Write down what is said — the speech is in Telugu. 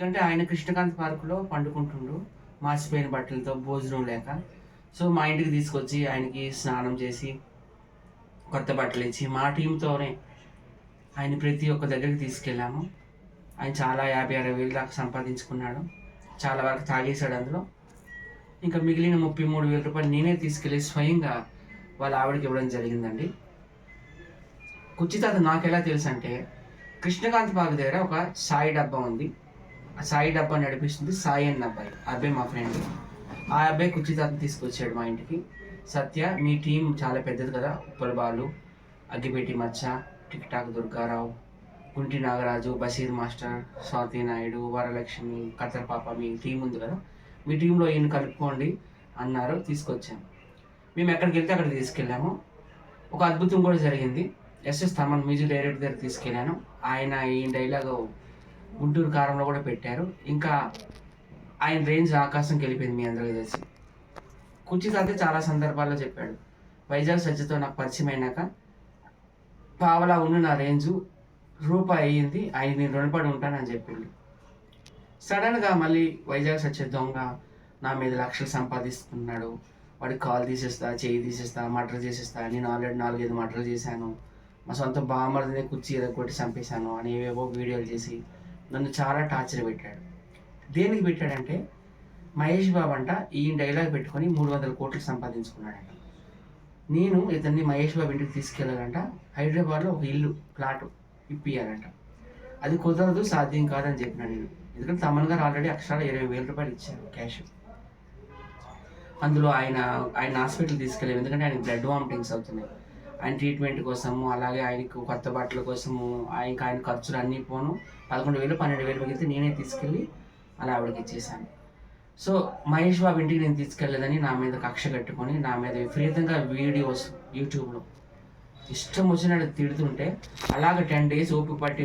ఎందుకంటే ఆయన కృష్ణకాంత్ పార్కులో పండుకుంటుండు మాసిపోయిన బట్టలతో భోజనం లేక. సో మా ఇంటికి తీసుకొచ్చి ఆయనకి స్నానం చేసి కొత్త బట్టలు ఇచ్చి మా టీంతోనే ఆయన ప్రతి ఒక్క దగ్గరికి తీసుకెళ్ళాము. ఆయన చాలా 50-60 వేలు దాకా సంపాదించుకున్నాడు. చాలా వరకు తాగేశాడు అందులో. ఇంకా మిగిలిన 33,000 రూపాయలు నేనే తీసుకెళ్ళి స్వయంగా వాళ్ళ ఆవిడకి ఇవ్వడం జరిగిందండి. కుర్చీతాత నాకు ఎలా తెలుసు అంటే, కృష్ణకాంత్ పార్క్ దగ్గర ఒక సాయి డబ్బా ఉంది. ఆ సాయి డబ్బా నడిపిస్తుంది సాయి అన్న అబ్బాయి. ఆ అబ్బాయి మా ఫ్రెండ్. ఆ అబ్బాయి కుర్చీతాతను తీసుకొచ్చాడు మా ఇంటికి. సత్య, మీ టీం చాలా పెద్దది కదా, ఉప్పల్ బాలు, అగ్గిపెట్టి మచ్చ, tik tok Durgarao, Gunti Nagaraju, Basheer master, Swathi Naidu, Varalakshmi, కతర్ పాప, మీ టీం ఉంది కదా, మీ టీంలో ఈయన కలుపుకోండి అన్నారు. తీసుకొచ్చాము. మేము ఎక్కడికి వెళ్తే అక్కడికి తీసుకెళ్ళాము. ఒక అద్భుతం కూడా జరిగింది. ఎస్ఎస్ తమన్ మ్యూజిక్ డైరెక్టర్ దగ్గర తీసుకెళ్ళాను. ఆయన ఈ డైలాగ్ గుంటూరు కారంలో కూడా పెట్టారు. ఇంకా ఆయన రేంజ్ ఆకాశంకి వెళ్ళిపోయింది మీ అందరికీ తెలిసి. కుర్చీతాత చాలా సందర్భాల్లో చెప్పాడు, వైజాగ్ సజ్జతో నాకు పరిచయం అయినాక పావలా ఉన్న నా రేంజు రూపాయి అయ్యింది, ఆయన నేను రుణపడి ఉంటానని చెప్పిండు. సడన్గా మళ్ళీ వైజాగ్ సత్య దొంగ నా మీద లక్షలు సంపాదిస్తున్నాడు, వాడికి కాల్ తీసేస్తా, చేయి తీసేస్తా, మర్డర్ చేసేస్తా, నేను ఆల్రెడీ 4-5 మర్డర్ చేశాను, మా సొంత బామ్మర్దిని కుర్చీ ఎరగొట్టి చంపేశాను అని ఏవేవో వీడియోలు చేసి నన్ను చాలా టార్చర్ పెట్టాడు. దేనికి పెట్టాడంటే, మహేష్ బాబు అంట ఈ డైలాగ్ పెట్టుకొని 300 కోట్లు సంపాదించుకున్నాడంట. నేను ఇతన్ని మహేష్ బాబు ఇంటికి తీసుకెళ్ళాలంట, హైదరాబాద్లో ఒక ఇల్లు ప్లాట్ ఇప్పియాలంట. అది కుదరదు, సాధ్యం కాదని చెప్పిన నేను. ఎందుకంటే తమన్ గారు ఆల్రెడీ అక్షరాల 20,000 రూపాయలు ఇచ్చారు క్యాష్. అందులో ఆయన హాస్పిటల్ తీసుకెళ్ళాము, ఎందుకంటే ఆయనకి బ్లడ్ వామిటింగ్స్ అవుతున్నాయి. ఆయన ట్రీట్మెంట్ కోసము, అలాగే ఆయనకు కొత్త బట్టల కోసము, ఆయన ఖర్చులు అన్నీ పోను 11,000-12,000 మిగిలితే నేనే తీసుకెళ్ళి అలా ఆవిడకి ఇచ్చేసాను. సో మహేష్ బాబు ఇంటికి నేను తీసుకెళ్ళలేదని నా మీద కక్ష కట్టుకొని నా మీద విపరీతంగా వీడియోస్ యూట్యూబ్లో ఇష్టం వచ్చినట్టు తిడుతుంటే అలాగ 10 days ఓపిక పట్టి